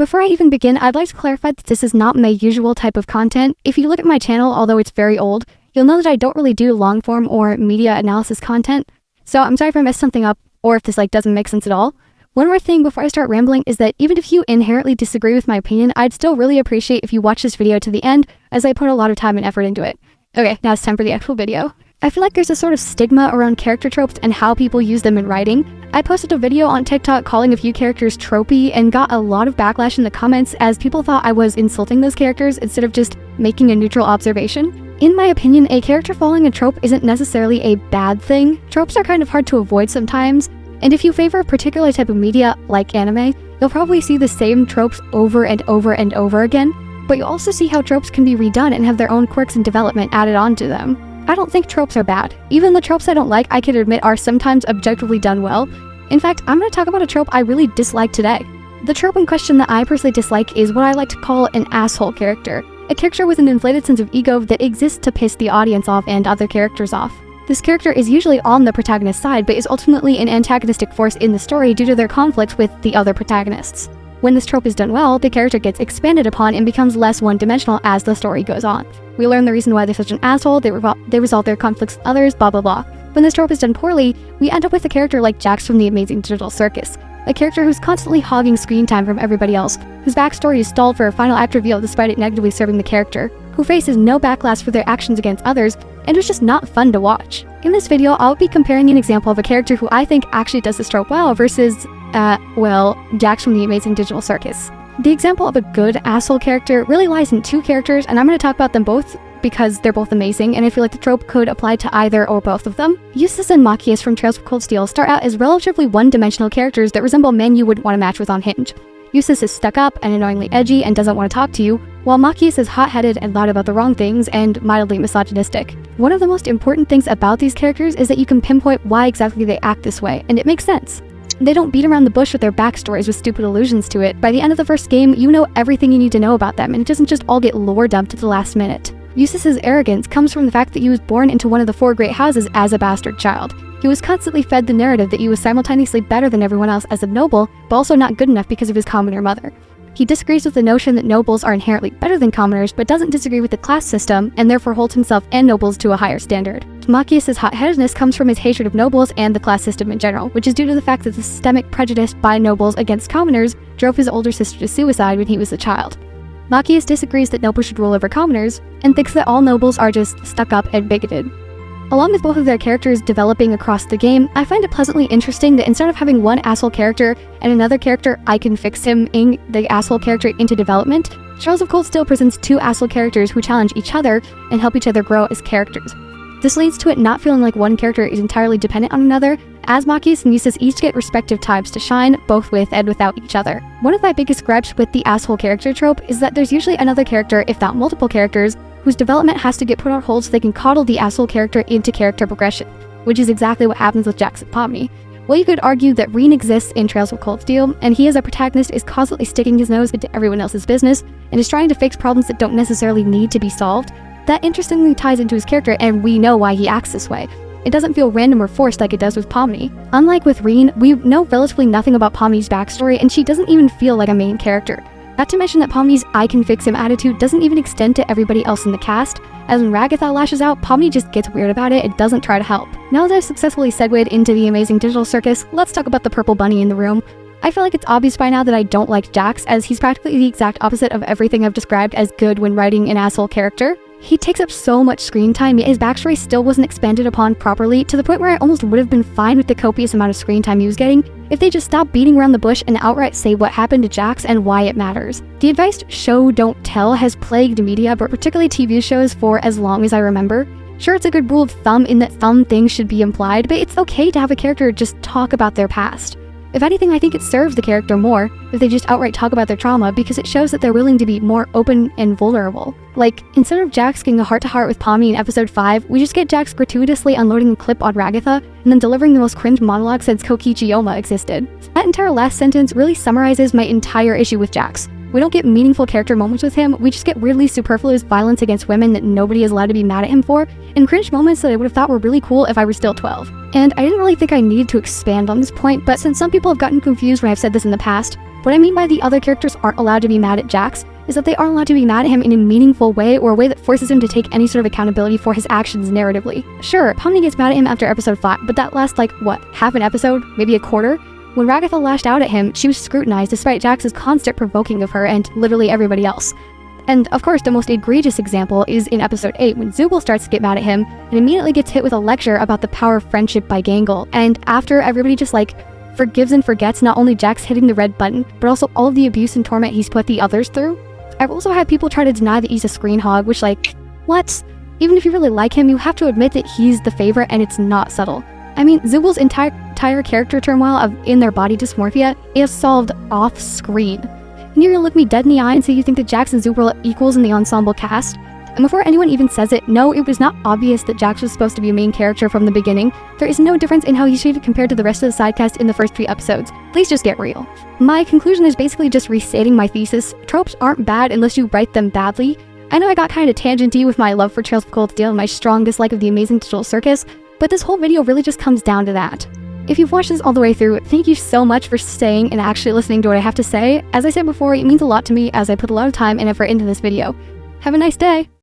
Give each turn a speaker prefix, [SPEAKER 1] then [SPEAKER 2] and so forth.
[SPEAKER 1] Before I even begin, I'd like to clarify that this is not my usual type of content. If you look at my channel, although it's very old, you'll know that I don't really do long form or media analysis content. So I'm sorry if I messed something up or if this doesn't make sense at all. One more thing before I start rambling is that even if you inherently disagree with my opinion, I'd still really appreciate if you watch this video to the end, as I put a lot of time and effort into it. Okay, now it's time for the actual video. I feel like there's a sort of stigma around character tropes and how people use them in writing. I posted a video on TikTok calling a few characters tropey and got a lot of backlash in the comments as people thought I was insulting those characters instead of just making a neutral observation. In my opinion, a character following a trope isn't necessarily a bad thing. Tropes are kind of hard to avoid sometimes, and if you favor a particular type of media, like anime, you'll probably see the same tropes over and over and over again, but you'll also see how tropes can be redone and have their own quirks and development added onto them. I don't think tropes are bad. Even the tropes I don't like, I can admit are sometimes objectively done well. In fact, I'm going to talk about a trope I really dislike today. The trope in question that I personally dislike is what I like to call an asshole character. A character with an inflated sense of ego that exists to piss the audience off and other characters off. This character is usually on the protagonist's side, but is ultimately an antagonistic force in the story due to their conflicts with the other protagonists. When this trope is done well, the character gets expanded upon and becomes less one-dimensional as the story goes on. We learn the reason why they're such an asshole, they resolve their conflicts with others, blah blah blah. When this trope is done poorly, we end up with a character like Jax from the Amazing Digital Circus. A character who's constantly hogging screen time from everybody else, whose backstory is stalled for a final act reveal despite it negatively serving the character, who faces no backlash for their actions against others, and who's just not fun to watch. In this video, I'll be comparing an example of a character who I think actually does this trope well versus, Jax from the Amazing Digital Circus. The example of a good asshole character really lies in two characters, and I'm going to talk about them both because they're both amazing, and I feel like the trope could apply to either or both of them. Eustace and Machias from Tales of Cold Steel start out as relatively one-dimensional characters that resemble men you wouldn't want to match with on Hinge. Eustace is stuck up and annoyingly edgy and doesn't want to talk to you, while Machias is hot-headed and loud about the wrong things and mildly misogynistic. One of the most important things about these characters is that you can pinpoint why exactly they act this way, and it makes sense. They don't beat around the bush with their backstories with stupid allusions to it. By the end of the first game, you know everything you need to know about them, and it doesn't just all get lore dumped at the last minute. Eustace's arrogance comes from the fact that he was born into one of the four great houses as a bastard child. He was constantly fed the narrative that he was simultaneously better than everyone else as a noble, but also not good enough because of his commoner mother. He disagrees with the notion that nobles are inherently better than commoners, but doesn't disagree with the class system, and therefore holds himself and nobles to a higher standard. Machias' hot-headedness comes from his hatred of nobles and the class system in general, which is due to the fact that the systemic prejudice by nobles against commoners drove his older sister to suicide when he was a child. Machias disagrees that nobles should rule over commoners, and thinks that all nobles are just stuck up and bigoted. Along with both of their characters developing across the game, I find it pleasantly interesting that instead of having one asshole character and another character I can fix him in the asshole character into development, Tales of Cold Steel presents two asshole characters who challenge each other and help each other grow as characters. This leads to it not feeling like one character is entirely dependent on another, as Machias and Eustace each get respective times to shine, both with and without each other. One of my biggest gripes with the asshole character trope is that there's usually another character, if not multiple characters, whose development has to get put on hold so they can coddle the asshole character into character progression, which is exactly what happens with Jax and Pomni. Well, you could argue that Rean exists in Tales of Cold Steel, and he as a protagonist is constantly sticking his nose into everyone else's business, and is trying to fix problems that don't necessarily need to be solved. That interestingly ties into his character, and we know why he acts this way. It doesn't feel random or forced like it does with Pomni. Unlike with Rean, we know relatively nothing about Pomni's backstory, and she doesn't even feel like a main character. Not to mention that Pomni's I can fix him attitude doesn't even extend to everybody else in the cast, as when Ragatha lashes out, Pomni just gets weird about it and doesn't try to help. Now that I've successfully segued into the Amazing Digital Circus, let's talk about the purple bunny in the room. I feel like it's obvious by now that I don't like Jax, as he's practically the exact opposite of everything I've described as good when writing an asshole character. He takes up so much screen time, yet his backstory still wasn't expanded upon properly, to the point where I almost would have been fine with the copious amount of screen time he was getting if they just stopped beating around the bush and outright say what happened to Jax and why it matters. The advice show don't tell has plagued media, but particularly TV shows, for as long as I remember. Sure, it's a good rule of thumb in that some things should be implied, but it's okay to have a character just talk about their past. If anything, I think it serves the character more if they just outright talk about their trauma, because it shows that they're willing to be more open and vulnerable. Like, instead of Jax getting a heart-to-heart with Pomni in episode 5, we just get Jax gratuitously unloading a clip on Ragatha, and then delivering the most cringe monologue since Kokichi Yoma existed. That entire last sentence really summarizes my entire issue with Jax. We don't get meaningful character moments with him, we just get weirdly superfluous violence against women that nobody is allowed to be mad at him for, and cringe moments that I would have thought were really cool if I were still 12. And I didn't really think I needed to expand on this point, but since some people have gotten confused when I've said this in the past, what I mean by the other characters aren't allowed to be mad at Jax is that they aren't allowed to be mad at him in a meaningful way or a way that forces him to take any sort of accountability for his actions narratively. Sure, Pomni gets mad at him after episode 5, but that lasts like, what, half an episode? Maybe a quarter? When Ragatha lashed out at him, she was scrutinized despite Jax's constant provoking of her and literally everybody else. And of course, the most egregious example is in episode 8 when Zooble starts to get mad at him and immediately gets hit with a lecture about the power of friendship by Gangle. And after everybody just forgives and forgets not only Jax hitting the red button, but also all of the abuse and torment he's put the others through. I've also had people try to deny that he's a screen hog, which what? Even if you really like him, you have to admit that he's the favorite and it's not subtle. I mean, Zooble's entire character turmoil in their body dysmorphia is solved off-screen. And you're gonna look me dead in the eye and say you think that Jax and Zooble are equals in the ensemble cast? And before anyone even says it, no, it was not obvious that Jax was supposed to be a main character from the beginning. There is no difference in how he's treated compared to the rest of the sidecast in the first 3 episodes. Please just get real. My conclusion is basically just restating my thesis. Tropes aren't bad unless you write them badly. I know I got kind of tangenty with my love for Trails of Cold Steel and my strong dislike of the Amazing Digital Circus, but this whole video really just comes down to that. If you've watched this all the way through, thank you so much for staying and actually listening to what I have to say. As I said before, it means a lot to me as I put a lot of time and effort into this video. Have a nice day!